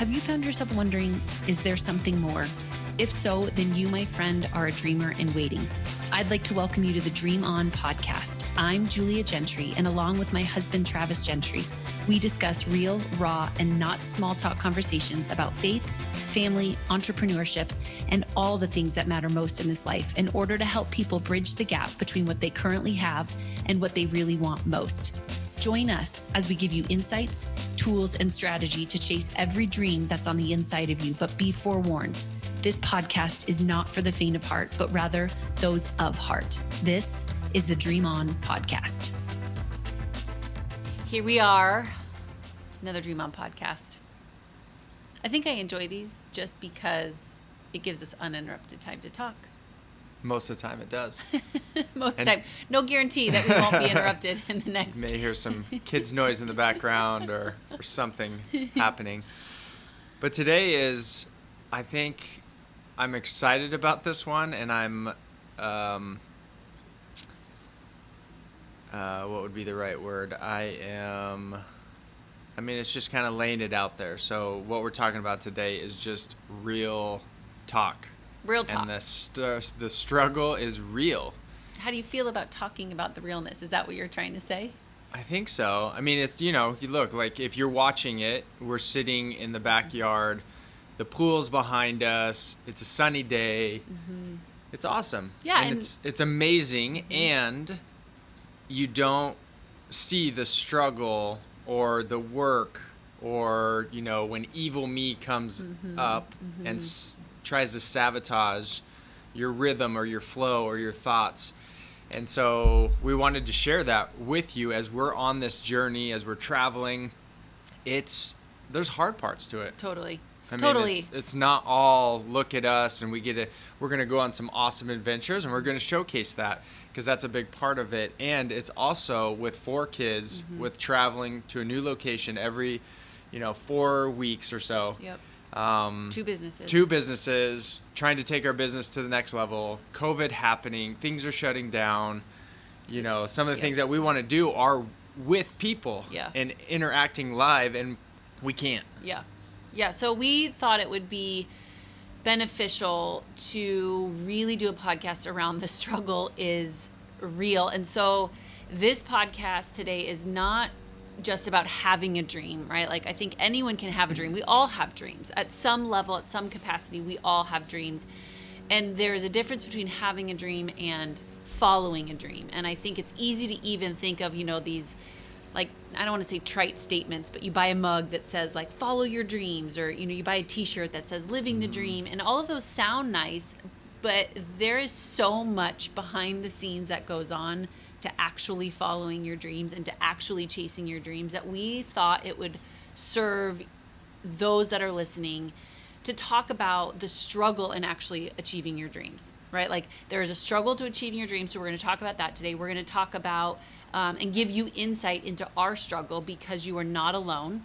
Have you found yourself wondering, is there something more? If so, then you, my friend, are a dreamer in waiting. I'd like to welcome you to the Dream On podcast. I'm Julia Gentry, and along with my husband, Travis Gentry, we discuss real, raw, and not small talk conversations about faith, family, entrepreneurship, and all the things that matter most in this life in order to help people bridge the gap between what they currently have and what they really want most. Join us as we give you insights, tools, and strategy to chase every dream that's on the inside of you. But be forewarned, this podcast is not for the faint of heart, but rather those of heart. This is the Dream On podcast. Here we are, another Dream On podcast. I think I enjoy these just because it gives us uninterrupted time to talk. Most of the time it does. Most of the time. No guarantee that we won't be interrupted in the next. You may hear some kids' noise in the background or something happening. But today is, I think, I'm excited about this one, and I'm, what would be the right word? It's just kind of laying it out there. So what we're talking about today is just real talk. Real talk. And the struggle is real. How do you feel about talking about the realness? Is that what you're trying to say? I think so. I mean, it's, you look, like if you're watching it, we're sitting in the backyard, the pool's behind us, it's a sunny day. Mm-hmm. It's awesome. Yeah. And it's amazing. Mm-hmm. And you don't see the struggle or the work or, when evil me comes up and tries to sabotage your rhythm or your flow or your thoughts. And so we wanted to share that with you as we're on this journey, as we're traveling. There's hard parts to it. Totally. Totally. It's not all look at us and we're going to go on some awesome adventures, and we're going to showcase that because that's a big part of it. And it's also with 4 kids, with traveling to a new location every 4 weeks or so. Yep. 2 businesses, trying to take our business to the next level, COVID happening, things are shutting down. Some of the things that we want to do are with people and interacting live, and we can't. Yeah. So we thought it would be beneficial to really do a podcast around the struggle is real. And so this podcast today is not just about having a dream, right? Like, I think anyone can have a dream. We all have dreams at some level, at some capacity. We all have dreams, and there is a difference between having a dream and following a dream. And I think it's easy to even think of these, like, I don't want to say trite statements, but you buy a mug that says like follow your dreams, or you buy a t-shirt that says living the dream, and all of those sound nice, but there is so much behind the scenes that goes on to actually following your dreams and to actually chasing your dreams, that we thought it would serve those that are listening to talk about the struggle in actually achieving your dreams, right? Like, there is a struggle to achieving your dreams, so we're going to talk about that today. We're going to talk about and give you insight into our struggle because you are not alone.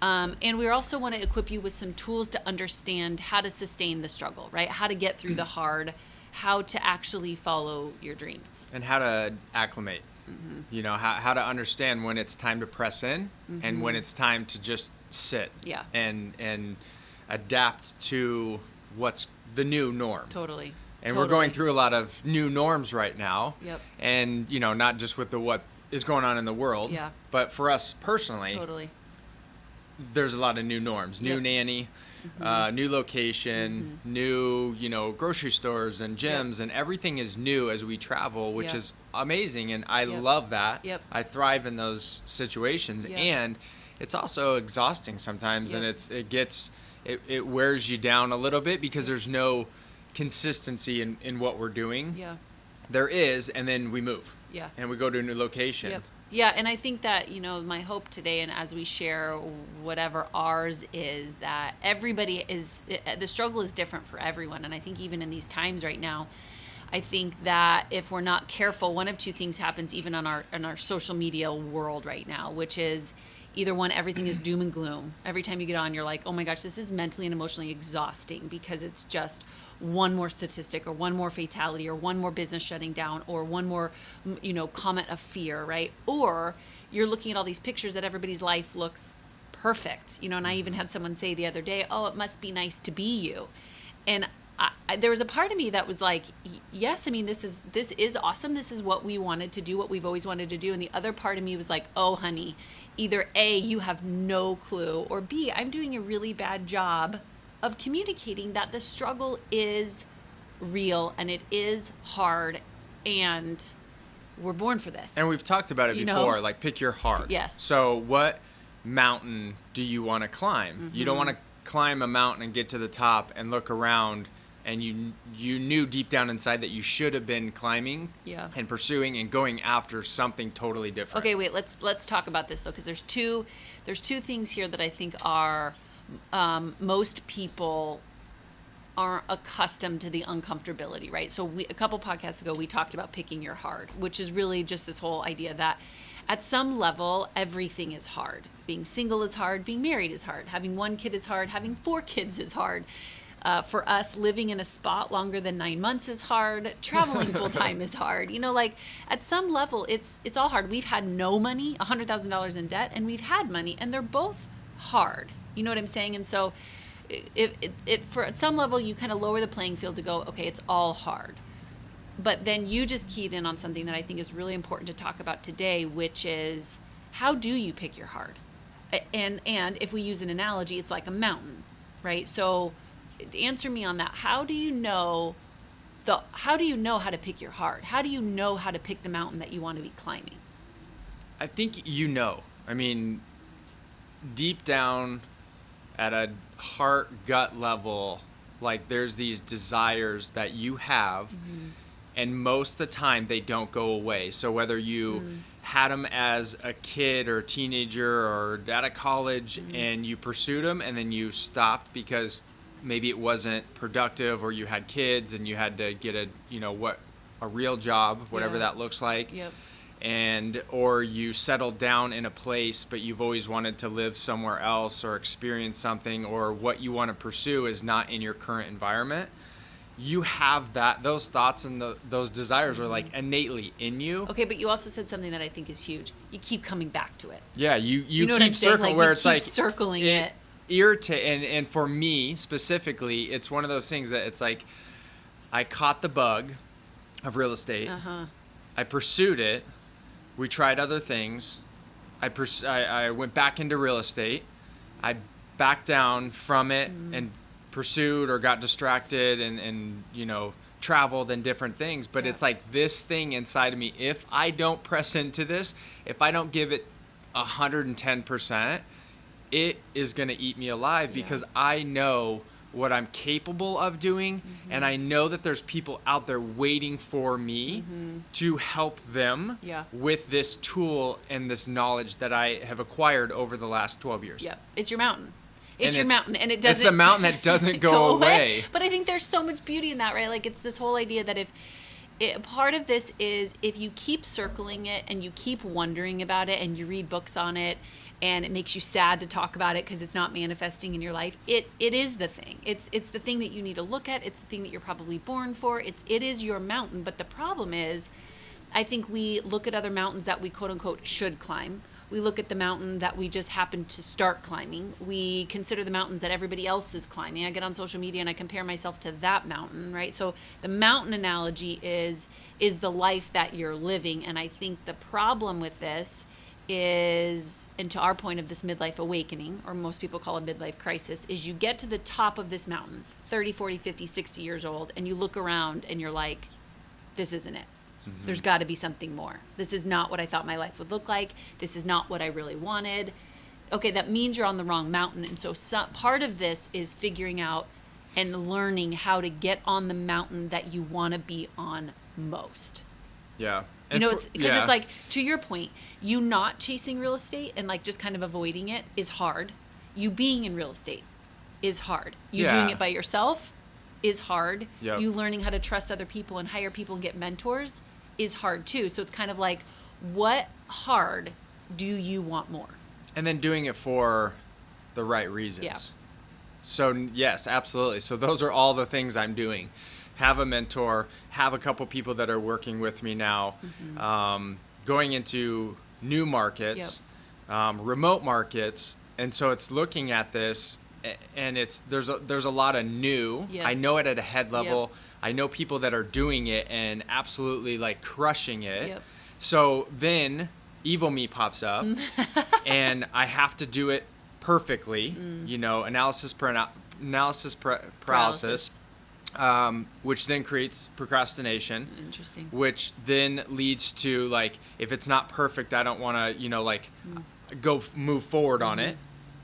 And we also want to equip you with some tools to understand how to sustain the struggle, right? How to get through the hard, how to actually follow your dreams. And how to acclimate, how to understand when it's time to press in and when it's time to just sit and adapt to what's the new norm. Totally. And we're going through a lot of new norms right now. Yep. And, not just with what is going on in the world, but for us personally, there's a lot of new norms, new nanny, new location, new, grocery stores and gyms, and everything is new as we travel, which is amazing. And I love that. I thrive in those situations. And it's also exhausting sometimes. And it wears you down a little bit because there's no consistency in what we're doing. There is, and then we move. And we go to a new location. Yeah, and I think that, my hope today, and as we share whatever ours is, that the struggle is different for everyone. And I think even in these times right now, I think that if we're not careful, one of 2 things happens even in our social media world right now, which is either one, everything is doom and gloom. Every time you get on, you're like, oh my gosh, this is mentally and emotionally exhausting because it's just one more statistic or one more fatality or one more business shutting down or one more, comment of fear, right? Or you're looking at all these pictures that everybody's life looks perfect, and I even had someone say the other day, oh, it must be nice to be you. And there was a part of me that was like, yes, I mean, this is awesome. This is what we wanted to do, what we've always wanted to do. And the other part of me was like, oh, honey, either A, you have no clue, or B, I'm doing a really bad job of communicating that the struggle is real and it is hard and we're born for this. And we've talked about it before, like pick your heart. Yes. So what mountain do you want to climb? Mm-hmm. You don't want to climb a mountain and get to the top and look around and you knew deep down inside that you should have been climbing and pursuing and going after something totally different. Okay, wait, let's talk about this though, because there's two things here that I think are most people aren't accustomed to the uncomfortability, right? So a couple podcasts ago, we talked about picking your hard, which is really just this whole idea that at some level, everything is hard. Being single is hard. Being married is hard. Having one kid is hard. Having 4 kids is hard. For us, living in a spot longer than 9 months is hard. Traveling full time is hard. Like at some level, it's all hard. We've had no money, $100,000 in debt, and we've had money, and they're both hard. You know what I'm saying? And so, if for at some level you kind of lower the playing field to go, okay, it's all hard. But then you just keyed in on something that I think is really important to talk about today, which is how do you pick your hard? And if we use an analogy, it's like a mountain, right? So answer me on that. How do you know how to pick your hard? How do you know how to pick the mountain that you want to be climbing? I think I mean, deep down at a heart gut level, like there's these desires that you have, mm-hmm. and most of the time they don't go away. So whether you had them as a kid or a teenager or out of college, and you pursued them and then you stopped because maybe it wasn't productive, or you had kids and you had to get a real job, whatever that looks like. Yep. Or you settled down in a place, but you've always wanted to live somewhere else or experience something, or what you want to pursue is not in your current environment. You have those thoughts and those desires are like innately in you. Okay, but you also said something that I think is huge. You keep coming back to it. Yeah, you keep circling where it's like circling it. And for me specifically, it's one of those things that it's like I caught the bug of real estate. Uh-huh. I pursued it. We tried other things. I went back into real estate. I backed down from it and pursued or got distracted and traveled and different things. But it's like this thing inside of me, if I don't press into this, if I don't give it 110%, it is going to eat me alive, because I know what I'm capable of doing, and I know that there's people out there waiting for me to help them with this tool and this knowledge that I have acquired over the last 12 years. Yeah, it's your mountain. It's your mountain, and it doesn't. It's the mountain that doesn't go away. But I think there's so much beauty in that, right? Like it's this whole idea that part of this is if you keep circling it and you keep wondering about it and you read books on it, and it makes you sad to talk about it because it's not manifesting in your life, it is the thing. It's the thing that you need to look at. It's the thing that you're probably born for. It is your mountain. But the problem is, I think we look at other mountains that we quote unquote should climb. We look at the mountain that we just happen to start climbing. We consider the mountains that everybody else is climbing. I get on social media and I compare myself to that mountain, right? So the mountain analogy is the life that you're living. And I think the problem with this is, and to our point of this midlife awakening, or most people call a midlife crisis, is you get to the top of this mountain, 30, 40, 50, 60 years old, and you look around and you're like, this isn't it. There's got to be something more. This is not what I thought my life would look like. This is not what I really wanted. Okay, that means you're on the wrong mountain. And so part of this is figuring out and learning how to get on the mountain that you want to be on most. Yeah. It's because it's like, to your point, you not chasing real estate and like just kind of avoiding it is hard. You being in real estate is hard. You doing it by yourself is hard. Yep. You learning how to trust other people and hire people and get mentors is hard too. So it's kind of like, what hard do you want more? And then doing it for the right reasons. Yeah. So yes, absolutely. So those are all the things I'm doing. Have a mentor, have a couple people that are working with me now, going into new markets, remote markets, And so it's looking at this, and there's a lot of new. Yes. I know it at a head level. Yep. I know people that are doing it and absolutely like crushing it. Yep. So then evil me pops up, and I have to do it perfectly. Analysis paralysis. Which then creates procrastination. Interesting. Which then leads to, like, if it's not perfect, I don't want to, go move forward on it.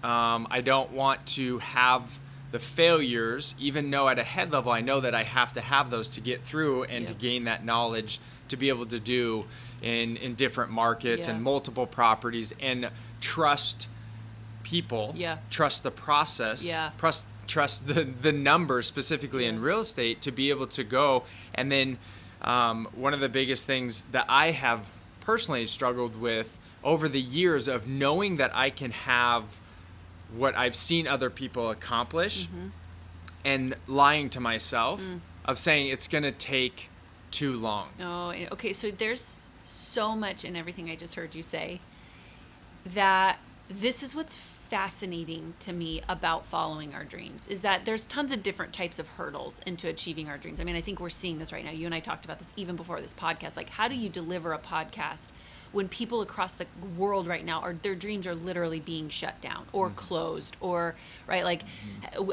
I don't want to have the failures, even though at a head level I know that I have to have those to get through and to gain that knowledge to be able to do in different markets and multiple properties, and trust people, trust the process, trust the numbers specifically in real estate to be able to go. And then one of the biggest things that I have personally struggled with over the years of knowing that I can have what I've seen other people accomplish, and lying to myself of saying it's going to take too long. Oh, okay. So there's so much in everything I just heard you say that this is what's fascinating to me about following our dreams, is that there's tons of different types of hurdles into achieving our dreams. I mean, I think we're seeing this right now. You and I talked about this even before this podcast. Like, how do you deliver a podcast when people across the world right now their dreams are literally being shut down or closed, or right? Like,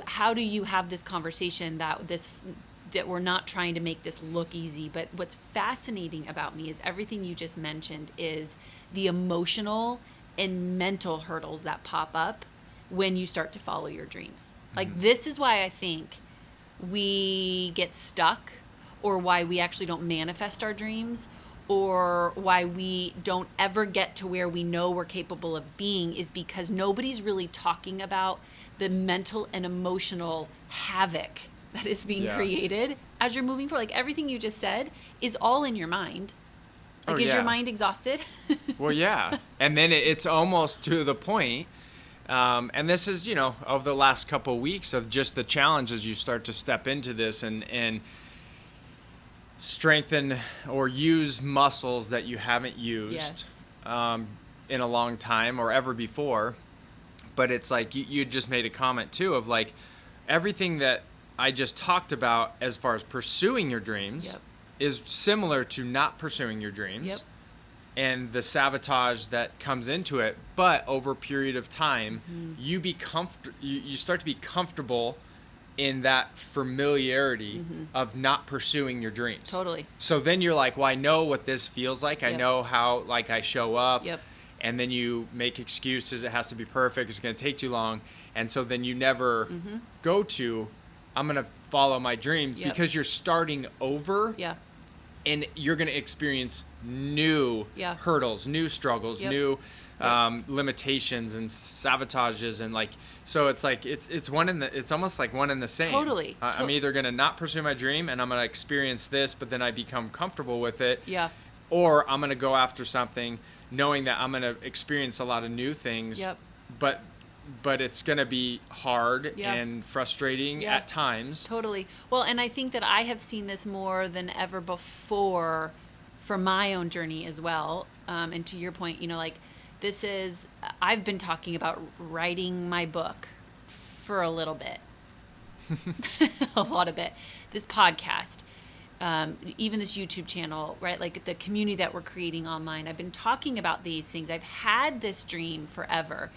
how do you have this conversation that we're not trying to make this look easy? But what's fascinating about me is everything you just mentioned is the emotional and mental hurdles that pop up when you start to follow your dreams. Like, this is why I think we get stuck, or why we actually don't manifest our dreams, or why we don't ever get to where we know we're capable of being, is because nobody's really talking about the mental and emotional havoc that is being created as you're moving forward. Like, everything you just said is all in your mind. Like, is your mind exhausted? Well, yeah. And then it's almost to the point, and this is, of the last couple of weeks of just the challenges you start to step into this and strengthen or use muscles that you haven't used in a long time or ever before. But it's like you just made a comment too of like everything that I just talked about as far as pursuing your dreams is similar to not pursuing your dreams and the sabotage that comes into it. But over a period of time, you start to be comfortable in that familiarity of not pursuing your dreams. Totally. So then you're like, well, I know what this feels like. I know how, like, I show up. And then you make excuses. It has to be perfect. It's going to take too long. And so then you never go to, I'm going to follow my dreams because you're starting over. And you're going to experience new hurdles, new struggles, new limitations and sabotages, and like, so it's like it's almost like one and the same. Totally. I'm either going to not pursue my dream and I'm going to experience this, but then I become comfortable with it. Or I'm going to go after something knowing that I'm going to experience a lot of new things. But it's going to be hard and frustrating at times. Totally. Well, and I think that I have seen this more than ever before for my own journey as well. And to your point, like, I've been talking about writing my book for a little bit, a lot of it, this podcast, even this YouTube channel, right? Like the community that we're creating online. I've been talking about these things. I've had this dream forever.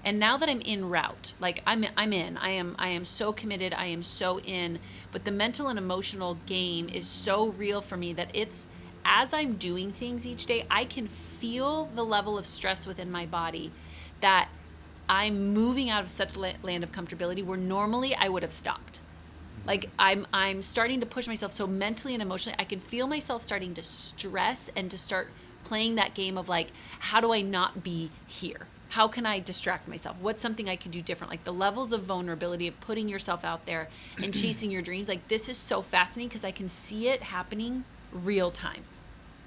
And now that I'm en route, like I'm in, I am so committed. I am so in, but the mental and emotional game is so real for me that it's, as I'm doing things each day, I can feel the level of stress within my body that I'm moving out of such a land of comfortability where normally I would have stopped. Like I'm starting to push myself so mentally and emotionally. I can feel myself starting to stress and to start playing that game of like, how do I not be here? How can I distract myself? What's something I can do different? Like the levels of vulnerability of putting yourself out there and chasing your dreams. Like, this is so fascinating because I can see it happening real time.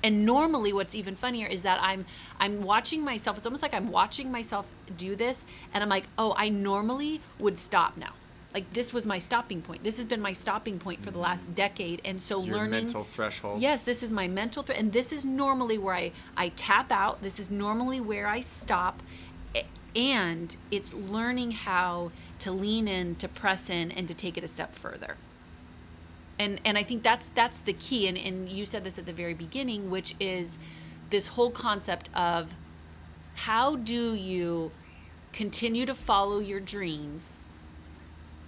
And normally what's even funnier is that I'm watching myself. It's almost like I'm watching myself do this and I'm like, oh, I normally would stop now. Like, this was my stopping point. This has been my stopping point for the last decade. And so your learning. mental threshold. Yes, this is my mental and this is normally where I tap out. This is normally where I stop. And it's learning how to lean in, to press in, and to take it a step further. And I think that's the key. And you said this at the very beginning, which is this whole concept of how do you continue to follow your dreams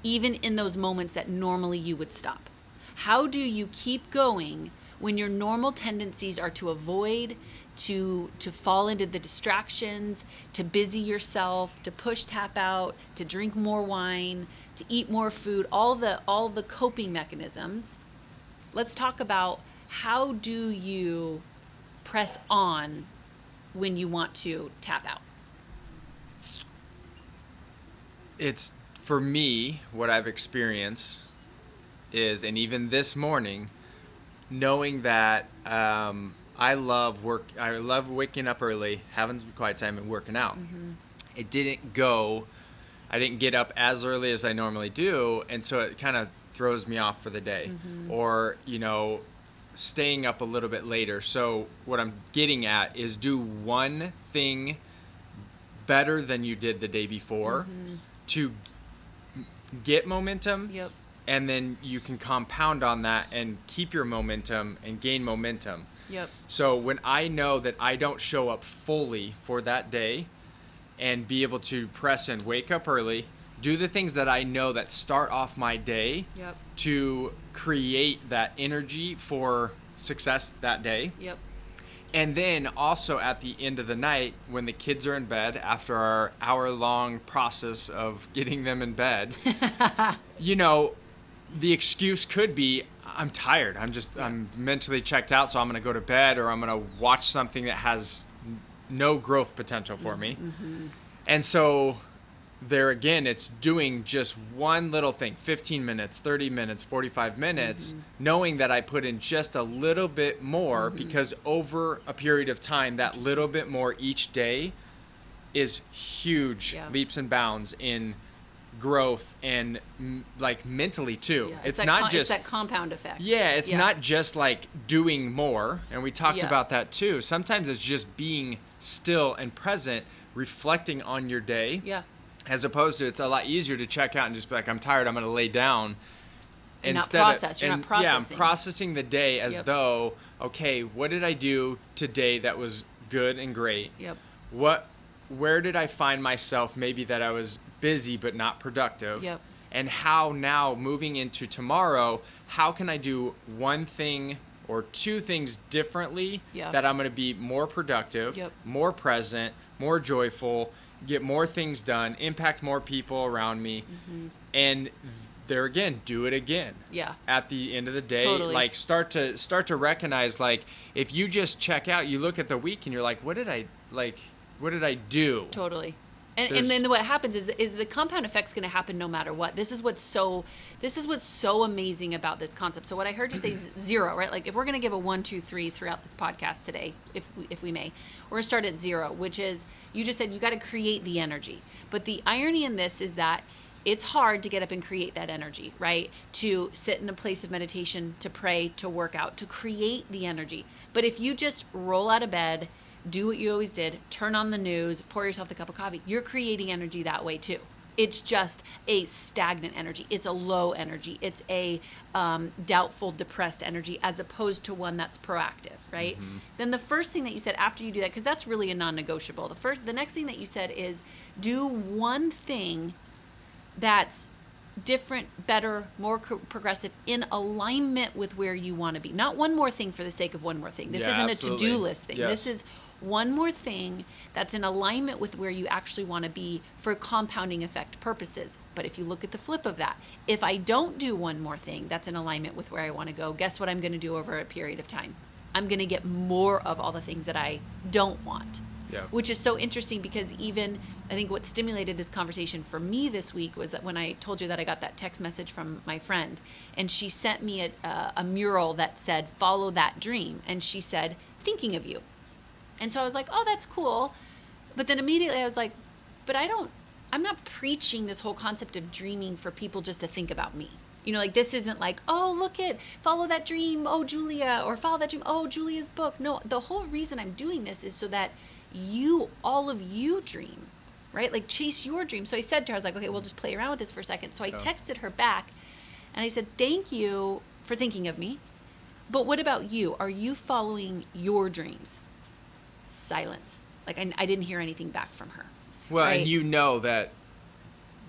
even in those moments that normally you would stop? How do you keep going when your normal tendencies are to avoid, to fall into the distractions, to busy yourself, to push, tap out, to drink more wine, to eat more food, all the coping mechanisms? Let's talk about how do you press on when you want to tap out? It's, for me, what I've experienced is, and even this morning, knowing that I love waking up early, having some quiet time, and working out. Mm-hmm. I didn't get up as early as I normally do, and so it kind of throws me off for the day. Mm-hmm. Or, staying up a little bit later. So what I'm getting at is do one thing better than you did the day before to get momentum. Yep. And then you can compound on that and keep your momentum and gain momentum. Yep. So when I know that I don't show up fully for that day, and be able to press and wake up early, do the things that I know that start off my day to create that energy for success that day. Yep. And then also at the end of the night, when the kids are in bed, after our hour-long process of getting them in bed, the excuse could be, I'm tired. I'm mentally checked out, so I'm going to go to bed, or I'm going to watch something that has no growth potential for me. Mm-hmm. And so there again, it's doing just one little thing, 15 minutes, 30 minutes, 45 minutes, knowing that I put in just a little bit more, because over a period of time, that little bit more each day is huge leaps and bounds in growth and mentally too. Yeah, it's not just that compound effect. Yeah, it's not just like doing more, and we talked about that too. Sometimes it's just being still and present, reflecting on your day. Yeah. As opposed to, it's a lot easier to check out and just be like, I'm tired, I'm going to lay down. And Instead not process. You're not processing. Yeah, I'm processing the day as though, okay, what did I do today that was good and great? Yep. Where did I find myself maybe that I was busy but not productive? Yep. And how now, moving into tomorrow, how can I do one thing or two things differently that I'm going to be more productive, more present, more joyful, get more things done, impact more people around me, and there again, do it again. Yeah. At the end of the day, totally. like start to recognize, like, if you just check out, you look at the week and you're like, what did I do? Totally. And then what happens is the compound effect's going to happen no matter what. This is what's so amazing about this concept. So what I heard you say is 0, right? Like if we're going to give a 1, 2, 3 throughout this podcast today, if we may, we're going to start at 0, which is, you just said you got to create the energy. But the irony in this is that it's hard to get up and create that energy, right? To sit in a place of meditation, to pray, to work out, to create the energy. But if you just roll out of bed, do what you always did, turn on the news, pour yourself a cup of coffee, you're creating energy that way too. It's just a stagnant energy. It's a low energy. It's a doubtful, depressed energy, as opposed to one that's proactive, right? Then the first thing that you said after you do that, because that's really a non-negotiable. The next thing that you said is do one thing that's different, better, more progressive, in alignment with where you want to be. Not one more thing for the sake of one more thing. This isn't absolutely. A to-do list thing. Yes. This is one more thing that's in alignment with where you actually want to be for compounding effect purposes. But if you look at the flip of that, if I don't do one more thing that's in alignment with where I want to go, guess what I'm going to do over a period of time? I'm going to get more of all the things that I don't want. Yeah. Which is so interesting, because even I think what stimulated this conversation for me this week was that when I told you that I got that text message from my friend, and she sent me a mural that said, "Follow that dream." And she said, "Thinking of you." And so I was like, oh, that's cool. But then immediately I was like, but I'm not preaching this whole concept of dreaming for people just to think about me. Like this isn't like, oh, look at, follow that dream, oh, Julia, or follow that dream, oh, Julia's book. No, the whole reason I'm doing this is so that all of you dream, right? Like chase your dream. So I said to her, I was like, okay, we'll just play around with this for a second. So I texted her back and I said, thank you for thinking of me. But what about you? Are you following your dreams? Silence. Like I didn't hear anything back from her. Well, right? And you know that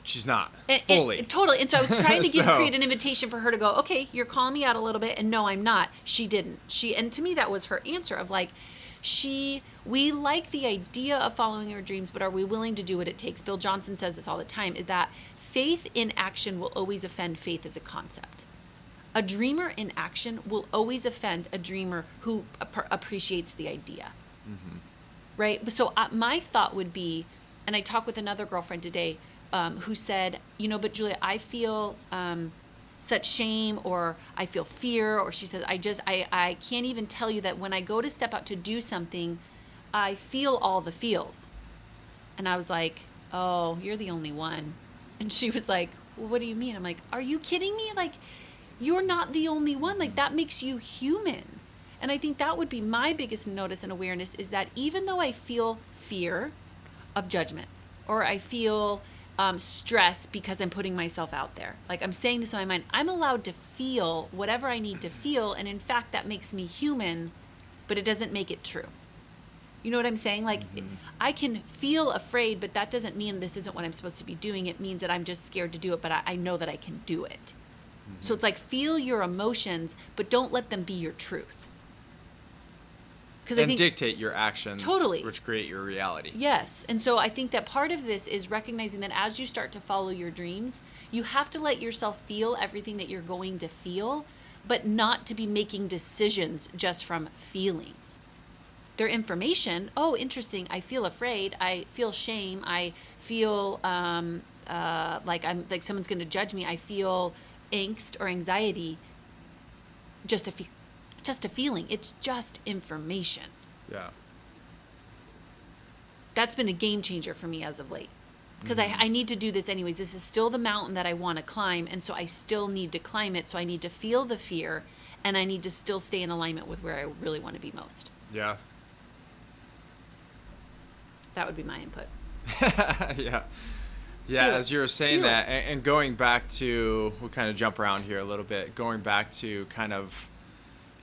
she's not fully. Totally. And so I was trying to create an invitation for her to go, okay, you're calling me out a little bit. And no, I'm not. She didn't. And to me, that was her answer of like, we like the idea of following our dreams, but are we willing to do what it takes? Bill Johnson says this all the time, is that faith in action will always offend faith as a concept. A dreamer in action will always offend a dreamer who appreciates the idea. Mm-hmm. Right? So my thought would be, and I talked with another girlfriend today who said, but Julia, I feel such shame, or I feel fear, or she says, I can't even tell you that when I go to step out to do something, I feel all the feels. And I was like, oh, you're the only one. And she was like, well, what do you mean? I'm like, are you kidding me? Like, you're not the only one. Like, that makes you human. And I think that would be my biggest notice and awareness, is that even though I feel fear of judgment, or I feel stress because I'm putting myself out there, like I'm saying this in my mind, I'm allowed to feel whatever I need to feel. And in fact, that makes me human, but it doesn't make it true. You know what I'm saying? Like, I can feel afraid, but that doesn't mean this isn't what I'm supposed to be doing. It means that I'm just scared to do it, but I know that I can do it. So it's like, feel your emotions, but don't let them be your truth. And I think, dictate your actions, totally, which create your reality. Yes. And so I think that part of this is recognizing that as you start to follow your dreams, you have to let yourself feel everything that you're going to feel, but not to be making decisions just from feelings. They're information. Oh, interesting. I feel afraid. I feel shame. I feel like someone's going to judge me. I feel angst or anxiety. Just a feeling. It's just information. Yeah. That's been a game changer for me as of late. Because I need to do this anyways. This is still the mountain that I want to climb. And so I still need to climb it. So I need to feel the fear. And I need to still stay in alignment with where I really want to be most. Yeah. That would be my input. Yeah. Yeah, as you were saying that, and going back to, we'll kind of jump around here a little bit, going back to kind of,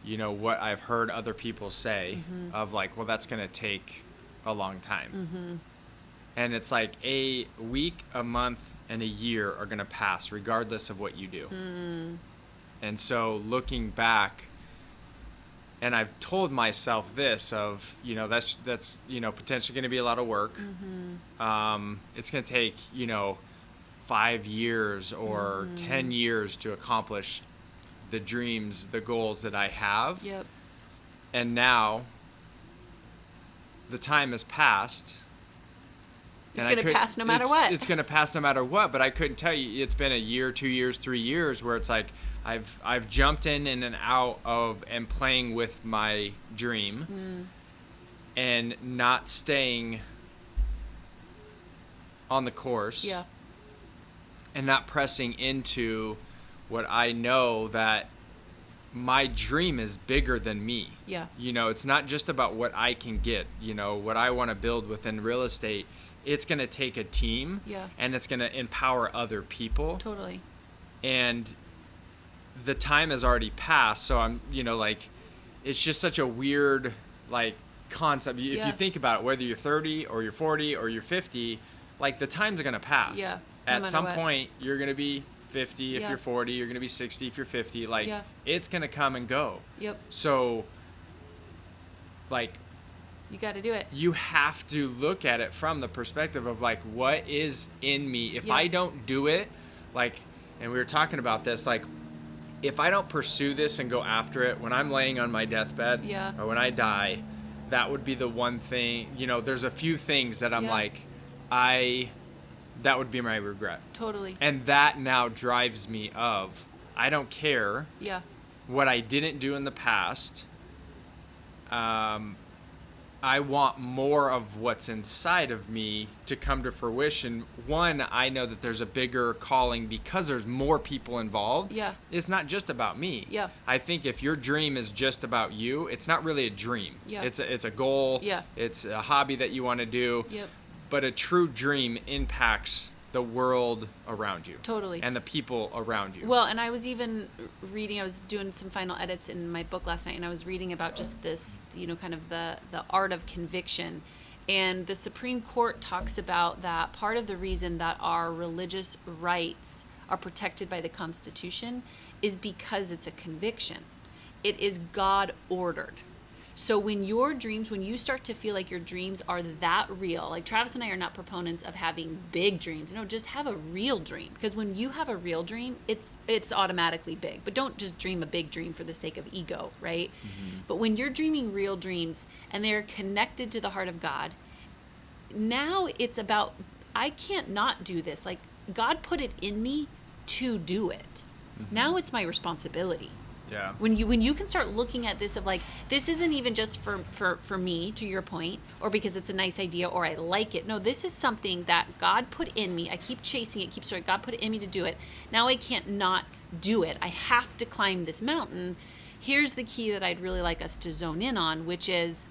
what I've heard other people say of like, well, that's going to take a long time. And it's like a week, a month, and a year are going to pass regardless of what you do. And so looking back, and I've told myself this of, that's potentially going to be a lot of work. It's going to take, 5 years or 10 years to accomplish the dreams, the goals that I have. Yep. And now the time has passed. It's going to pass no matter what. It's going to pass no matter what. But I couldn't tell you, it's been a year, 2 years, 3 years where it's like I've jumped in and out of and playing with my dream and not staying on the course. Yeah. And not pressing into what I know that my dream is bigger than me. Yeah. It's not just about what I can get, what I want to build within real estate. It's going to take a team, and it's going to empower other people. Totally. And the time has already passed. So I'm, it's just such a weird, concept. If you think about it, whether you're 30 or you're 40 or you're 50, the times are going to pass. Yeah. At some point, you're going to be 50 if you're 40, you're going to be 60 if you're 50. It's going to come and go. Yep. So, you got to do it. You have to look at it from the perspective of what is in me. If I don't do it, and we were talking about this, if I don't pursue this and go after it when I'm laying on my deathbed or when I die, that would be the one thing. There's a few things that I'm that would be my regret. Totally. And that now drives me of, I don't care what I didn't do in the past. I want more of what's inside of me to come to fruition. One, I know that there's a bigger calling because there's more people involved. Yeah. It's not just about me. Yeah. I think if your dream is just about you, it's not really a dream. Yeah. It's a goal. Yeah. It's a hobby that you want to do. Yep. but a true dream impacts the world around you. Totally. And the people around you. Well, and I was even reading, I was doing some final edits in my book last night, and I was reading about just this, kind of the art of conviction. And the Supreme Court talks about that part of the reason that our religious rights are protected by the Constitution is because it's a conviction. It is God ordered. So when you start to feel like your dreams are that real, like Travis and I are not proponents of having big dreams. Just have a real dream. Because when you have a real dream, it's automatically big. But don't just dream a big dream for the sake of ego, right? Mm-hmm. But when you're dreaming real dreams and they're connected to the heart of God, now it's about, I can't not do this. Like, God put it in me to do it. Mm-hmm. Now it's my responsibility. Yeah. When you can start looking at this of like, this isn't even just for me, to your point, or because it's a nice idea or I like it. No, this is something that God put in me. I keep chasing it, God put it in me to do it. Now I can't not do it. I have to climb this mountain. Here's the key that I'd really like us to zone in on, which is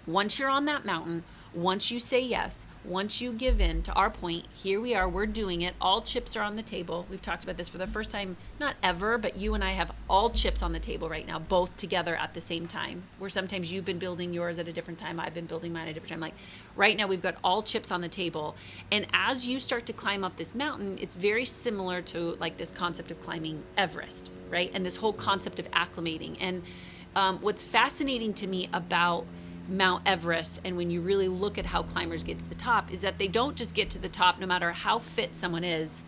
once you're on that mountain, once you say yes, once you give in to our point, here we are, we're doing it. All chips are on the table. We've talked about this for the first time, not ever, but you and I have all chips on the table right now, both together at the same time. Where sometimes you've been building yours at a different time, I've been building mine at a different time. Like right now, we've got all chips on the table. And as you start to climb up this mountain, it's very similar to like this concept of climbing Everest, right? And this whole concept of acclimating. And what's fascinating to me about Mount Everest, and when you really look at how climbers get to the top, is that they don't just get to the top no matter how fit someone is,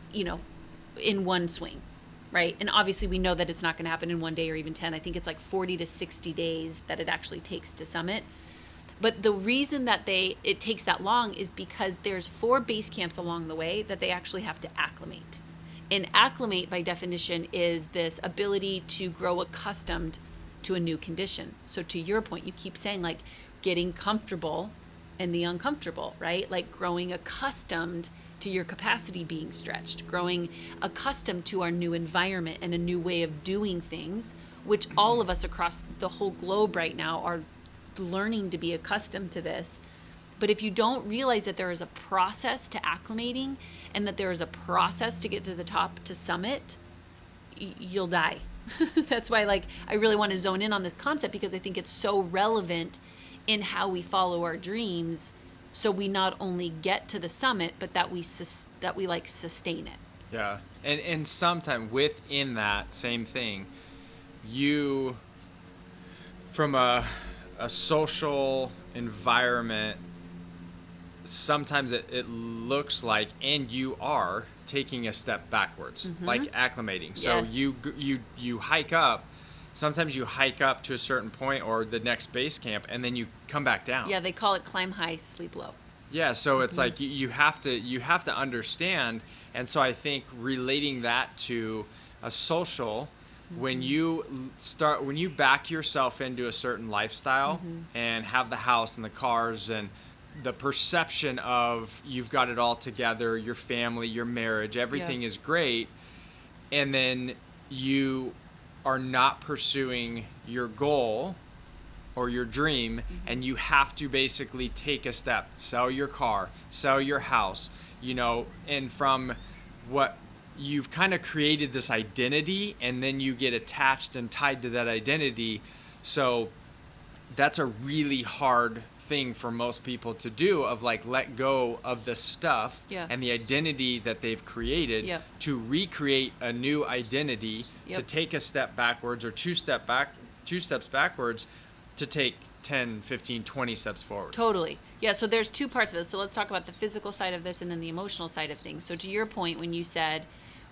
in one swing, right? And obviously we know that it's not going to happen in one day or even 10. I think it's like 40 to 60 days that it actually takes to summit. But the reason that it takes that long is because there's 4 base camps along the way that they actually have to acclimate. And acclimate, by definition, is this ability to grow accustomed to a new condition. So to your point, you keep saying like getting comfortable in the uncomfortable, right? Like growing accustomed to your capacity being stretched, growing accustomed to our new environment and a new way of doing things, which all of us across the whole globe right now are learning to be accustomed to this. But if you don't realize that there is a process to acclimating and that there is a process to get to the top, to summit, you'll die. That's why I really want to zone in on this concept, because I think it's so relevant in how we follow our dreams, so we not only get to the summit, but that we sustain it. Yeah. And sometimes within that same thing, you, from a social environment, sometimes it looks like, and you are taking a step backwards, like acclimating. So yes. you hike up. Sometimes you hike up to a certain point or the next base camp, and then you come back down. Yeah, they call it climb high, sleep low. Yeah, so it's like you have to understand. And so I think relating that to a social, when you back yourself into a certain lifestyle and have the house and the cars and the perception of you've got it all together, your family, your marriage, everything is great, and then you are not pursuing your goal or your dream, and you have to basically take a step, sell your car, sell your house, and from what you've kind of created this identity, and then you get attached and tied to that identity. So that's a really hard thing for most people to do, of like let go of the stuff and the identity that they've created to recreate a new identity, to take a step backwards or two steps backwards to take 10, 15, 20 steps forward. Totally. Yeah, so there's 2 parts of it. So let's talk about the physical side of this and then the emotional side of things. So to your point, when you said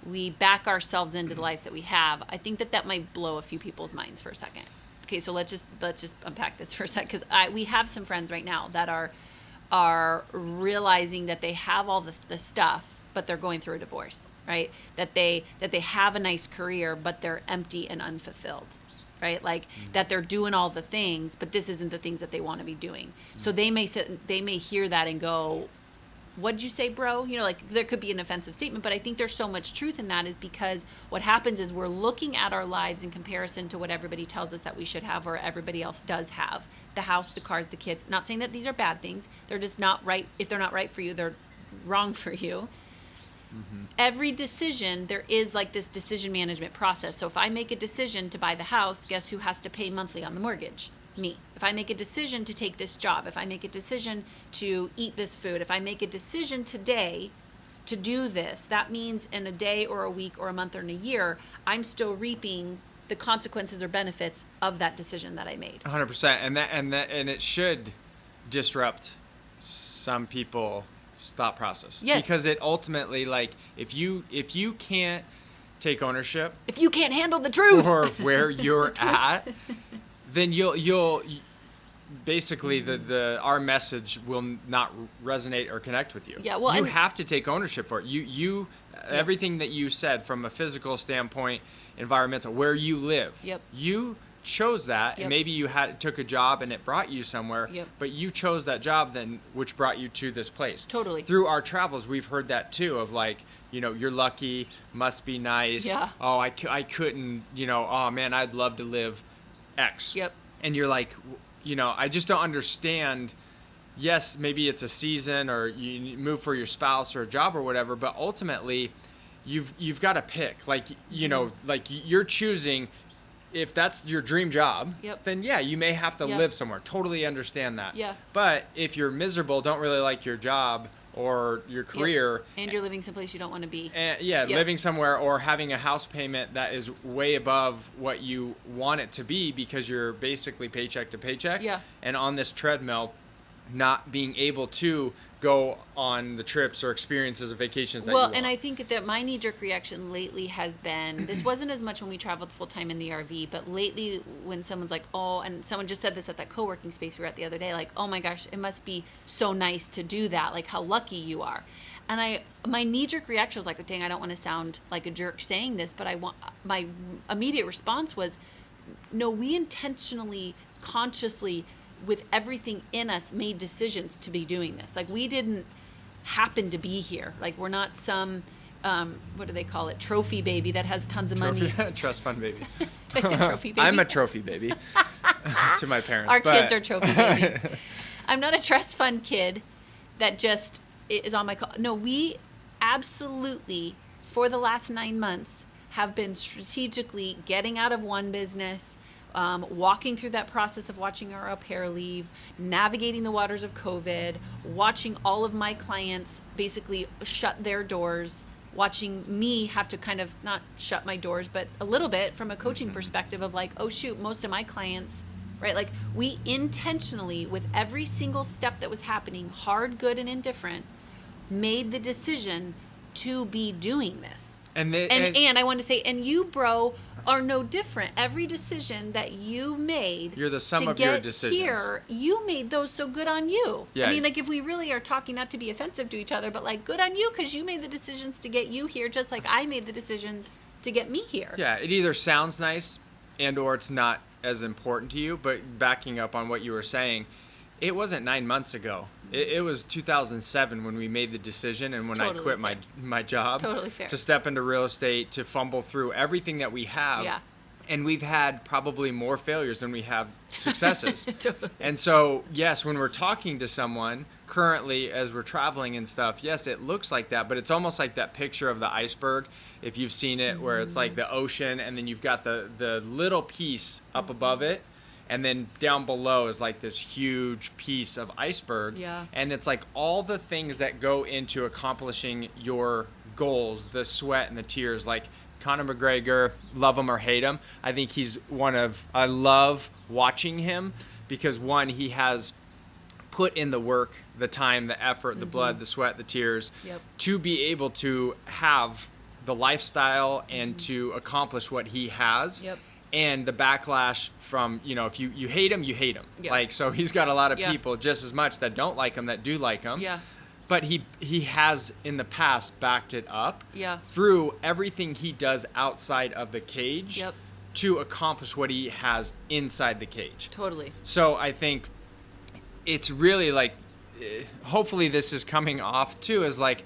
we back ourselves into the life that we have, I think that might blow a few people's minds for a second. Okay, so let's just unpack this for a sec, because we have some friends right now that are realizing that they have all the stuff, but they're going through a divorce, right? That they have a nice career, but they're empty and unfulfilled, right? Like that they're doing all the things, but this isn't the things that they want to be doing. So they may hear that and go, what'd you say, bro? You know, like there could be an offensive statement, but I think there's so much truth in that is because what happens is we're looking at our lives in comparison to what everybody tells us that we should have or everybody else does have. The house, the cars, the kids. Not saying that these are bad things. They're just not right. If they're not right for you, they're wrong for you. Mm-hmm. Every decision, there is like this decision management process. So if I make a decision to buy the house, guess who has to pay monthly on the mortgage? Me. If I make a decision to take this job, if I make a decision to eat this food, if I make a decision today to do this, that means in a day or a week or a month or in a year, I'm still reaping the consequences or benefits of that decision that I made. 100%. And it should disrupt some people's thought process. Yes. Because it ultimately, like, if you can't take ownership, if you can't handle the truth or where you're at, then you'll basically our message will not resonate or connect with you. Yeah, well, you have to take ownership for it. You everything that you said from a physical standpoint, environmental, where you live. Yep. You chose that, Yep. and maybe you took a job and it brought you somewhere. Yep. But you chose that job then, which brought you to this place. Totally. Through our travels, we've heard that too. Of like, you know, you're lucky, must be nice. Yeah. Oh, I couldn't. You know, oh man, I'd love to live X. Yep. And you're like, you know, I just don't understand. Yes, maybe it's a season or you move for your spouse or a job or whatever, but ultimately you've got to pick. Like, you know, like you're choosing, if that's your dream job, Yep. then yeah, you may have to Yep. live somewhere. Totally understand that. Yeah. But if you're miserable, don't really like your job or your career, Yep. and you're living someplace you don't want to be. and Yep. living somewhere or having a house payment that is way above what you want it to be because you're basically paycheck to paycheck, Yeah. and on this treadmill, not being able to go on the trips or experiences or vacations that you want. And I think that my knee-jerk reaction lately has been, this wasn't as much when we traveled full-time in the RV, but lately when someone's like, oh, and someone just said this at that co-working space we were at the other day, like, oh my gosh, it must be so nice to do that, like how lucky you are. And my knee-jerk reaction was like, dang, I don't want to sound like a jerk saying this, but my immediate response was, no, we intentionally, consciously, with everything in us, made decisions to be doing this. Like, we didn't happen to be here. Like, we're not some, what do they call it, trophy baby that has tons of money. Trust fund baby. Did I say trophy baby? I'm a trophy baby to my parents. Our kids are trophy babies. I'm not a trust fund kid that just is on my call. No, we absolutely, for the last 9 months, have been strategically getting out of one business, walking through that process of watching our au pair leave, navigating the waters of COVID, watching all of my clients basically shut their doors, watching me have to kind of not shut my doors, but a little bit from a coaching perspective of like, oh shoot, most of my clients, right? Like, we intentionally, with every single step that was happening, hard, good, and indifferent, made the decision to be doing this. And I want to say, and you, bro, are no different. Every decision that you made, you're the sum of your decisions. Here, you made those, so good on you. Yeah. I mean, like, if we really are talking, not to be offensive to each other, but like, good on you, because you made the decisions to get you here, just like I made the decisions to get me here. Yeah, it either sounds nice and or it's not as important to you, but backing up on what you were saying, it wasn't 9 months ago. It was 2007 when we made the decision, and when totally I quit fair. my job Totally fair. to step into real estate, to fumble through everything that we have. Yeah. And we've had probably more failures than we have successes. Totally. And so, yes, when we're talking to someone currently as we're traveling and stuff, yes, it looks like that, but it's almost like that picture of the iceberg, if you've seen it, where it's like the ocean, and then you've got the little piece up above it. And then down below is like this huge piece of iceberg. Yeah. And it's like all the things that go into accomplishing your goals, the sweat and the tears. Like Conor McGregor, love him or hate him, I think I love watching him because, one, he has put in the work, the time, the effort, the blood, the sweat, the tears, to be able to have the lifestyle and to accomplish what he has. Yep. And the backlash from, you know, if you hate him, you hate him. Yeah. Like, so he's got a lot of Yeah. people just as much that don't like him, that do like him. Yeah. But he has in the past backed it up through everything he does outside of the cage to accomplish what he has inside the cage. Totally. So I think it's really like, hopefully this is coming off too as like,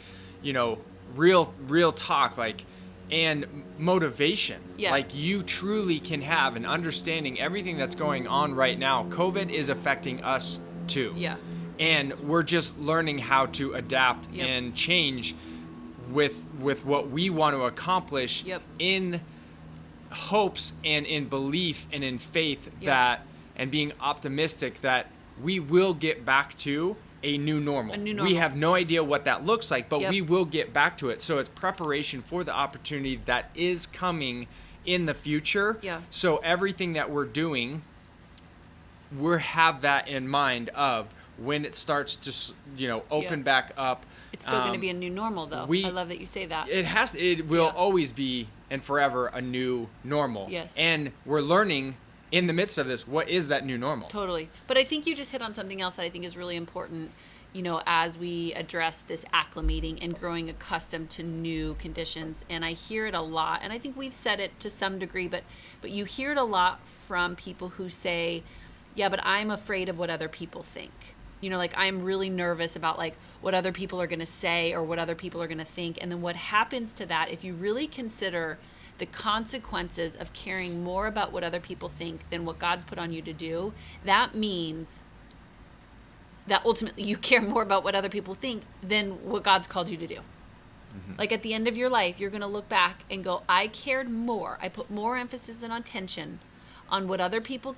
real talk, like, and motivation. Yeah. Like, you truly can have an understanding everything that's going on right now. COVID is affecting us too. Yeah. And we're just learning how to adapt and change with what we want to accomplish in hopes and in belief and in faith that, and being optimistic that we will get back to a new normal. We have no idea what that looks like, but we will get back to it. So it's preparation for the opportunity that is coming in the future. Yeah. So everything that we're doing, we have that in mind of when it starts to, open back up. It's still going to be a new normal, though. I love that you say that. It will always be and forever a new normal. Yes. And we're learning in the midst of this, what is that new normal? Totally. But I think you just hit on something else that I think is really important, as we address this acclimating and growing accustomed to new conditions. And I hear it a lot, and I think we've said it to some degree, but you hear it a lot from people who say, yeah, but I'm afraid of what other people think. Like, I'm really nervous about like what other people are going to say or what other people are going to think. And then what happens to that, if you really consider the consequences of caring more about what other people think than what God's put on you to do, that means that ultimately you care more about what other people think than what God's called you to do. Mm-hmm. Like, at the end of your life, you're going to look back and go, I cared more. I put more emphasis and attention on what other people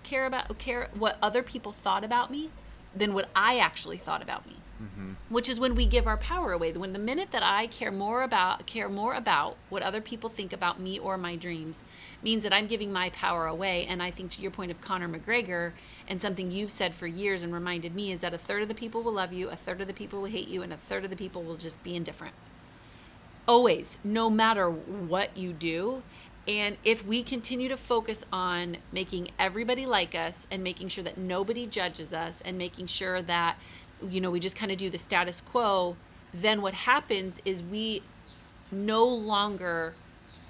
what other people thought about me than what I actually thought about me. Mm-hmm. Which is when we give our power away. When the minute that I care more about what other people think about me or my dreams, means that I'm giving my power away. And I think, to your point of Conor McGregor, and something you've said for years and reminded me, is that 1/3 of the people will love you, 1/3 of the people will hate you, and 1/3 of the people will just be indifferent. Always, no matter what you do. And if we continue to focus on making everybody like us and making sure that nobody judges us and making sure that, we just kind of do the status quo, then what happens is we no longer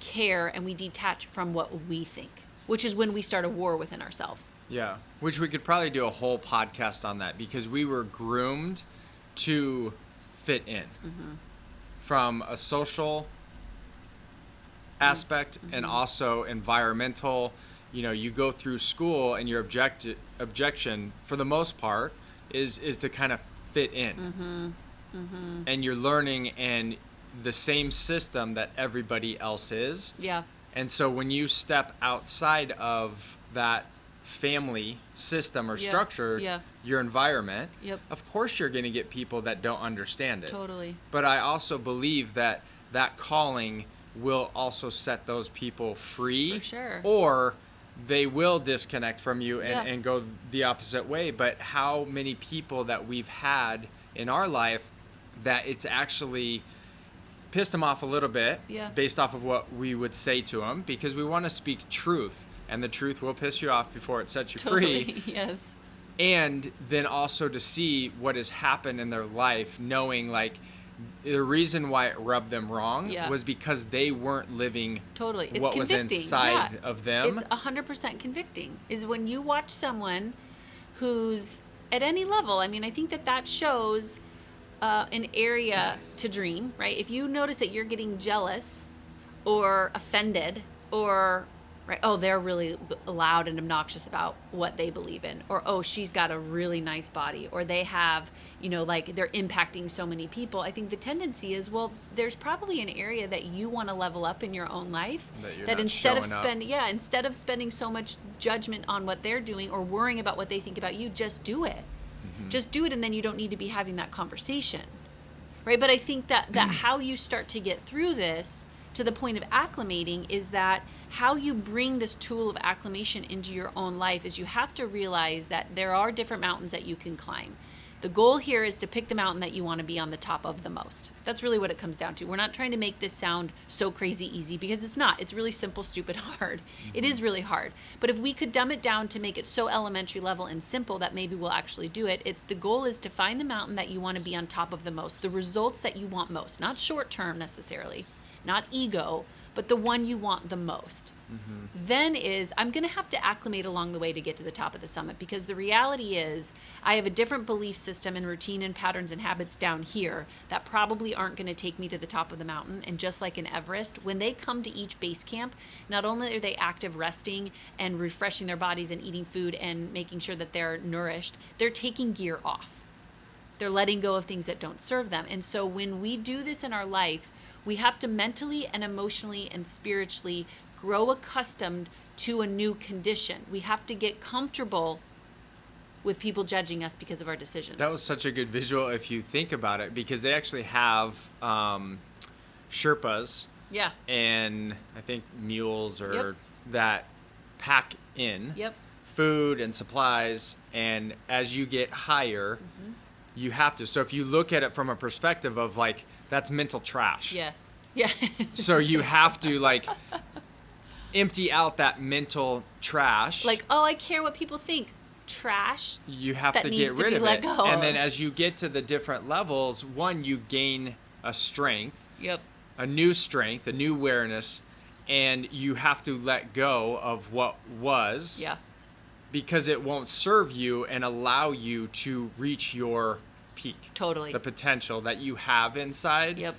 care and we detach from what we think, which is when we start a war within ourselves. Yeah, which we could probably do a whole podcast on that, because we were groomed to fit in from a social aspect and also environmental. You go through school and your objection for the most part is to kind of fit in. And you're learning in the same system that everybody else is. Yeah. And so when you step outside of that family system or structure, your environment, of course you're going to get people that don't understand it. Totally. But I also believe that calling will also set those people free. For sure. Or they will disconnect from you and go the opposite way. But how many people that we've had in our life that it's actually pissed them off a little bit based off of what we would say to them, because we want to speak truth, and the truth will piss you off before it sets you free. Yes. And then also to see what has happened in their life, knowing like the reason why it rubbed them wrong was because they weren't living It's what was inside of them. It's 100% convicting, is when you watch someone who's at any level. I mean, I think that shows an area to dream, right? If you notice that you're getting jealous or offended or, right, oh, they're really loud and obnoxious about what they believe in, or, oh, she's got a really nice body, or they have, like, they're impacting so many people. I think the tendency is, well, there's probably an area that you want to level up in your own life that instead of spending so much judgment on what they're doing or worrying about what they think about you, just do it. Mm-hmm. Just do it, and then you don't need to be having that conversation, right? But I think that how you start to get through this to the point of acclimating is that how you bring this tool of acclimation into your own life is you have to realize that there are different mountains that you can climb. The goal here is to pick the mountain that you want to be on the top of the most. That's really what it comes down to. We're not trying to make this sound so crazy easy, because it's not. It's really simple, stupid, hard. Mm-hmm. It is really hard. But if we could dumb it down to make it so elementary level and simple that maybe we'll actually do it, the goal is to find the mountain that you want to be on top of the most, the results that you want most, not short term necessarily, not ego, but the one you want the most. Then is, I'm going to have to acclimate along the way to get to the top of the summit, because the reality is I have a different belief system and routine and patterns and habits down here that probably aren't going to take me to the top of the mountain. And just like in Everest, when they come to each base camp, not only are they active resting and refreshing their bodies and eating food and making sure that they're nourished, they're taking gear off. They're letting go of things that don't serve them. And so when we do this in our life, we have to mentally and emotionally and spiritually grow accustomed to a new condition. We have to get comfortable with people judging us because of our decisions. That was such a good visual if you think about it, because they actually have Sherpas and I think mules or that pack in food and supplies, and as you get higher, you have to. So if you look at it from a perspective of like, that's mental trash. Yes. Yeah. So you have to like empty out that mental trash. Like, oh, I care what people think. Trash. You have to get rid of it. And then as you get to the different levels, one, you gain a strength. A new strength, a new awareness, and you have to let go of what was. Because it won't serve you and allow you to reach your peak. Totally. The potential that you have inside.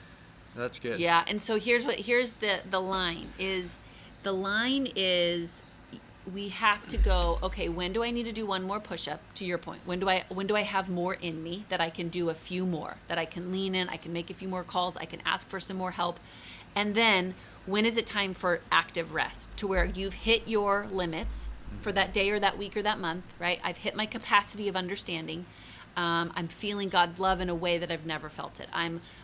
That's good. Yeah, and so here's the line is. The line is, we have to go, okay, when do I need to do one more push-up, to your point? When do I have more in me that I can do a few more, that I can lean in, I can make a few more calls, I can ask for some more help? And then when is it time for active rest, to where you've hit your limits for that day or that week or that month, right? I've hit my capacity of understanding. I'm feeling God's love in a way that I've never felt it.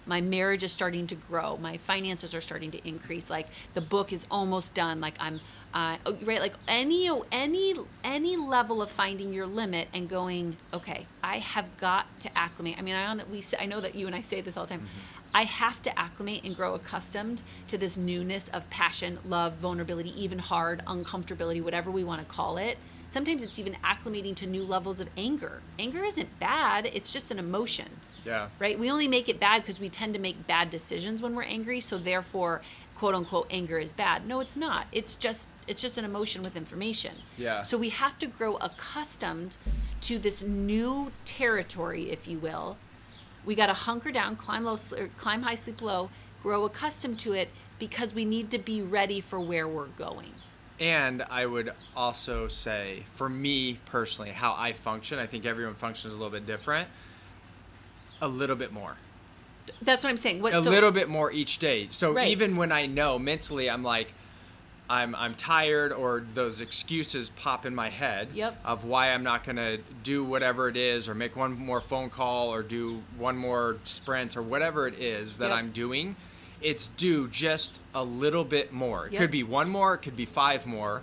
My marriage is starting to grow. My finances are starting to increase. Like the book is almost done. Like right. Like any level of finding your limit and going, okay, I have got to acclimate. I mean, I know that you and I say this all the time. I have to acclimate and grow accustomed to this newness of passion, love, vulnerability, even hard, uncomfortability, whatever we want to call it. Sometimes it's even acclimating to new levels of anger. Anger isn't bad. It's just an emotion. Right? We only make it bad because we tend to make bad decisions when we're angry. So therefore, quote unquote, anger is bad. No, it's not. It's just an emotion with information. So we have to grow accustomed to this new territory, if you will. We got to hunker down, climb high, sleep low, grow accustomed to it, because we need to be ready for where we're going. And I would also say, for me personally, how I function, I think everyone functions a little bit different. A little bit more. That's what I'm saying. A little bit more each day. So even when I know mentally, I'm like, I'm tired, or those excuses pop in my head of why I'm not going to do whatever it is, or make one more phone call, or do one more sprint, or whatever it is that I'm doing. It's do just a little bit more. It could be one more, it could be 5 more,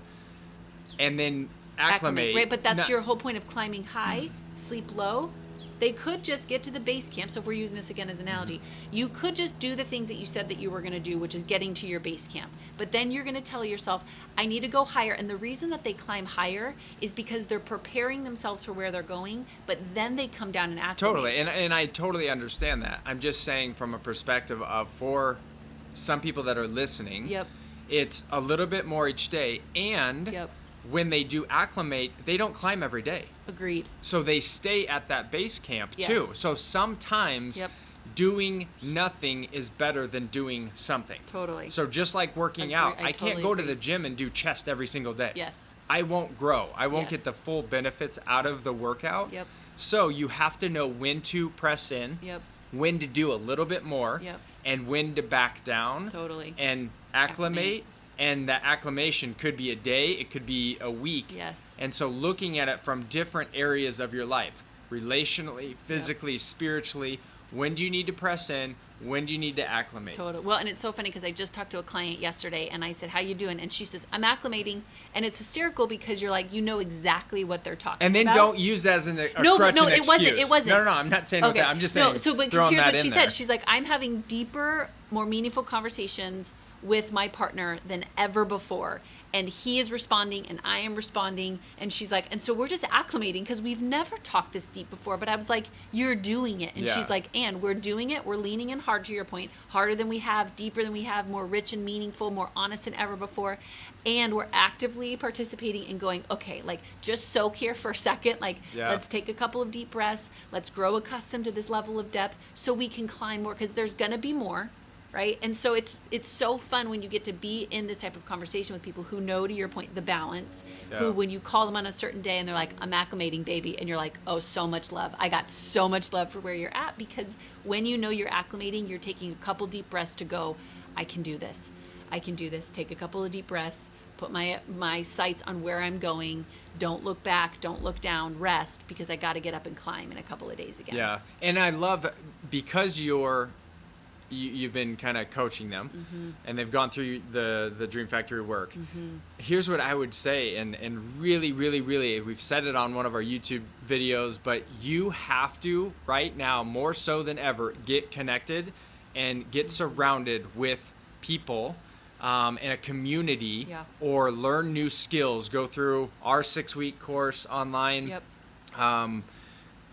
and then acclimate. Right, but that's your whole point of climbing high, sleep low. They could just get to the base camp. So if we're using this again as an analogy, you could just do the things that you said that you were going to do, which is getting to your base camp. But then you're going to tell yourself, I need to go higher. And the reason that they climb higher is because they're preparing themselves for where they're going, but then they come down and acclimate. Totally. And I totally understand that. I'm just saying from a perspective of, for some people that are listening, it's a little bit more each day. And when they do acclimate, they don't climb every day. Agreed. So they stay at that base camp too. So sometimes doing nothing is better than doing something. Totally. So just like working out, I can't go to the gym and do chest every single day. I won't grow. I won't get the full benefits out of the workout. So you have to know when to press in, when to do a little bit more, and when to back down. And acclimate. And that acclimation could be a day, it could be a week. And so looking at it from different areas of your life, relationally, physically, spiritually, when do you need to press in? When do you need to acclimate? Well, and it's so funny because I just talked to a client yesterday and I said, how you doing? And she says, I'm acclimating. And it's hysterical because you're like, you know exactly what they're talking about. And then don't use that as a crutch and excuse. It wasn't. No, I'm not saying that. I'm just saying, so, but here's what she said. She's like, I'm having deeper more meaningful conversations with my partner than ever before. And he is responding and I am responding. And she's like, and so we're just acclimating because we've never talked this deep before. But I was like, you're doing it. And she's like, and we're doing it. We're leaning in hard, to your point, harder than we have, deeper than we have, more rich and meaningful, more honest than ever before. And we're actively participating and going, okay, like just soak here for a second. Like, let's take a couple of deep breaths. Let's grow accustomed to this level of depth so we can climb more, because there's going to be more. Right. And so it's so fun when you get to be in this type of conversation with people who know, to your point, the balance, who when you call them on a certain day and they're like, I'm acclimating, baby. And you're like, oh, so much love. I got so much love for where you're at, because when you know you're acclimating, you're taking a couple deep breaths to go, I can do this. I can do this. Take a couple of deep breaths, put my sights on where I'm going. Don't look back. Don't look down. Rest, because I got to get up and climb in a couple of days again. Yeah. And I love, because you've been kind of coaching them, and they've gone through the Dream Factory work. Here's what I would say, and really, really, really, we've said it on one of our YouTube videos, but you have to, right now, more so than ever, get connected and get surrounded with people in a community, or learn new skills. Go through our 6-week course online.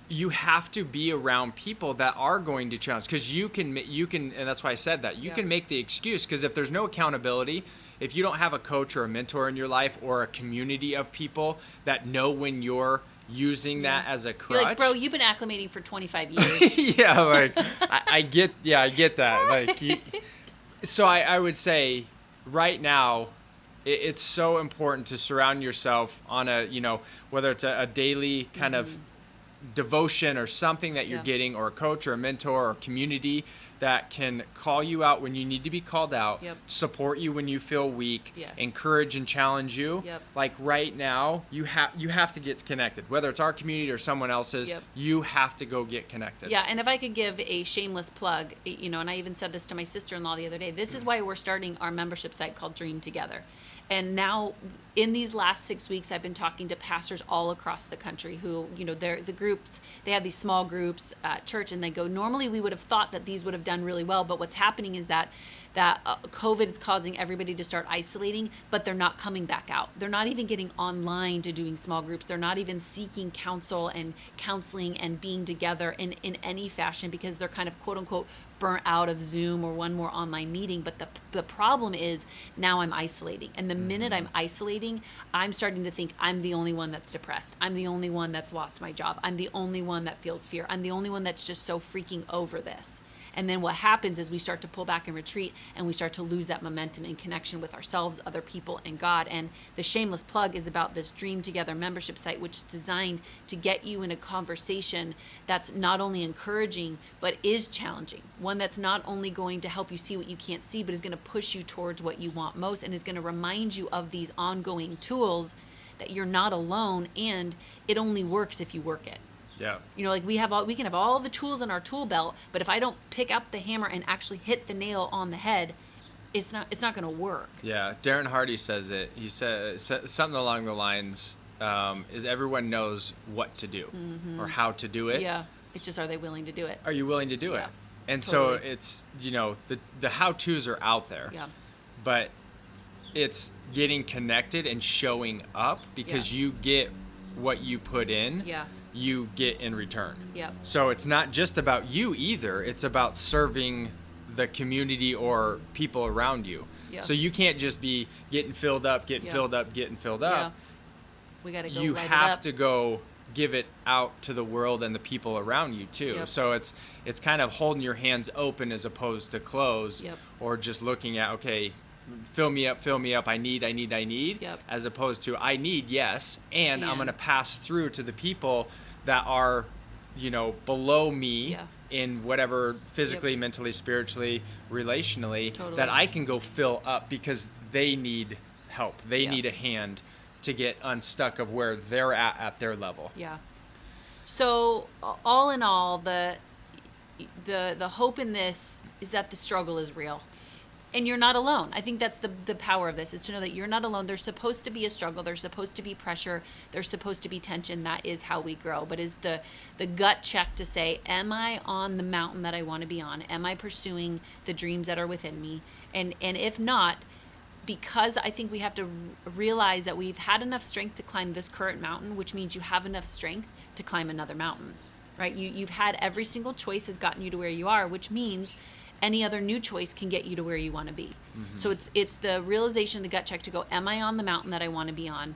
You have to be around people that are going to challenge, because you can, and that's why I said that, you can make the excuse, because if there's no accountability, if you don't have a coach or a mentor in your life, or a community of people that know when you're using that as a crutch. You're like, bro, you've been acclimating for 25 years. I get that. Like, so I would say right now, it's so important to surround yourself on a, whether it's a daily kind of devotion or something that you're getting, or a coach or a mentor or community that can call you out when you need to be called out, support you when you feel weak, encourage and challenge you. Like right now, you have to get connected, whether it's our community or someone else's. You have to go get connected. And if I could give a shameless plug, and I even said this to my sister-in-law the other day, this is why we're starting our membership site called Dream Together. And now, in these last 6 weeks, I've been talking to pastors all across the country who, they're the groups, they have these small groups at church, and they go, normally we would have thought that these would have done really well, but what's happening is that COVID is causing everybody to start isolating, but they're not coming back out. They're not even getting online to doing small groups. They're not even seeking counsel and counseling and being together in any fashion, because they're kind of, quote unquote, burnt out of Zoom or one more online meeting. But the problem is, now I'm isolating. And the minute I'm isolating, I'm starting to think I'm the only one that's depressed. I'm the only one that's lost my job. I'm the only one that feels fear. I'm the only one that's just so freaking over this. And then what happens is we start to pull back and retreat, and we start to lose that momentum and connection with ourselves, other people, and God. And the shameless plug is about this Dream Together membership site, which is designed to get you in a conversation that's not only encouraging, but is challenging. One that's not only going to help you see what you can't see, but is going to push you towards what you want most, and is going to remind you of these ongoing tools, that you're not alone, and it only works if you work it. Like we can have all the tools in our tool belt, but if I don't pick up the hammer and actually hit the nail on the head, it's not going to work. Darren Hardy says it. He says something along the lines, is everyone knows what to do or how to do it. It's just, are they willing to do it? Are you willing to do it? And totally. So it's, the how-tos are out there. But it's getting connected and showing up, because you get what you put in. You get in return. So it's not just about you either. It's about serving the community or people around you. So you can't just be getting filled up. We got to go. You have to go give it out to the world and the people around you too. So it's kind of holding your hands open as opposed to closed, or just looking at, okay, fill me up, I need, as opposed to I need, yes, and I'm going to pass through to the people that are, below me in whatever, physically, mentally, spiritually, relationally, that I can go fill up, because they need help. They need a hand to get unstuck of where they're at their level. So all in all, the hope in this is that the struggle is real. And you're not alone. I think that's the power of this, is to know that you're not alone. There's supposed to be a struggle. There's supposed to be pressure. There's supposed to be tension. That is how we grow. But is the gut check to say, am I on the mountain that I want to be on? Am I pursuing the dreams that are within me? And if not, because I think we have to realize that we've had enough strength to climb this current mountain, which means you have enough strength to climb another mountain, right? You've had every single choice has gotten you to where you are, which means any other new choice can get you to where you want to be. Mm-hmm. So it's the realization, the gut check to go, am I on the mountain that I want to be on?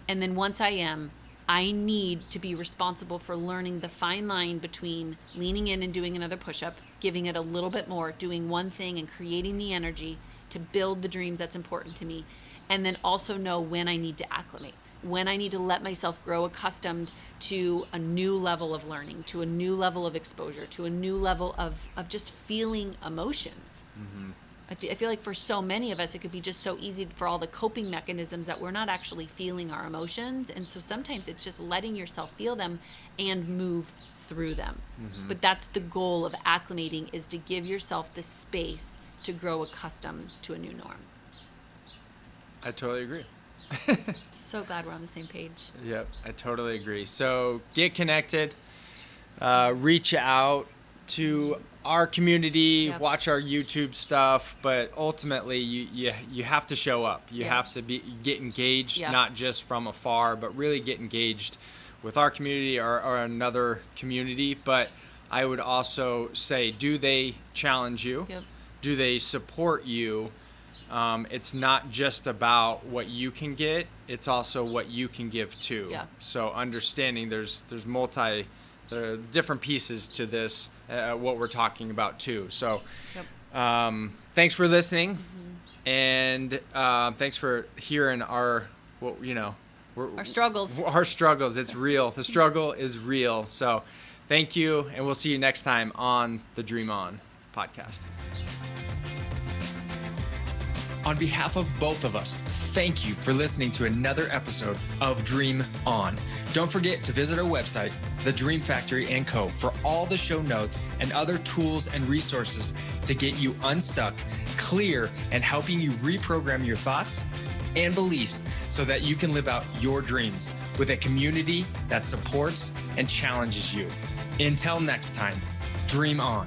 And then once I am, I need to be responsible for learning the fine line between leaning in and doing another push-up, giving it a little bit more, doing one thing and creating the energy to build the dream that's important to me. And then also know when I need to acclimate, when I need to let myself grow accustomed to a new level of learning, to a new level of exposure, to a new level of just feeling emotions. Mm-hmm. I feel like for so many of us, it could be just so easy for all the coping mechanisms that we're not actually feeling our emotions. And so sometimes it's just letting yourself feel them and move through them. Mm-hmm. But that's the goal of acclimating, is to give yourself the space to grow accustomed to a new norm. I totally agree. So glad we're on the same page. Yep, I totally agree. So get connected, reach out to our community, yep. Watch our YouTube stuff, but ultimately you have to show up. You yep. have to get engaged, yep. not just from afar, but really get engaged with our community or another community. But I would also say, do they challenge you? Yep. Do they support you? It's not just about what you can get, it's also what you can give too. Yeah. So understanding there's different pieces to this, what we're talking about too. So yep. Thanks for listening. Mm-hmm. And thanks for hearing our struggles. Our struggles, it's real. The struggle is real. So thank you, and we'll see you next time on the Dream On podcast. On behalf of both of us, thank you for listening to another episode of Dream On. Don't forget to visit our website, The Dream Factory & Co., for all the show notes and other tools and resources to get you unstuck, clear, and helping you reprogram your thoughts and beliefs so that you can live out your dreams with a community that supports and challenges you. Until next time, Dream On.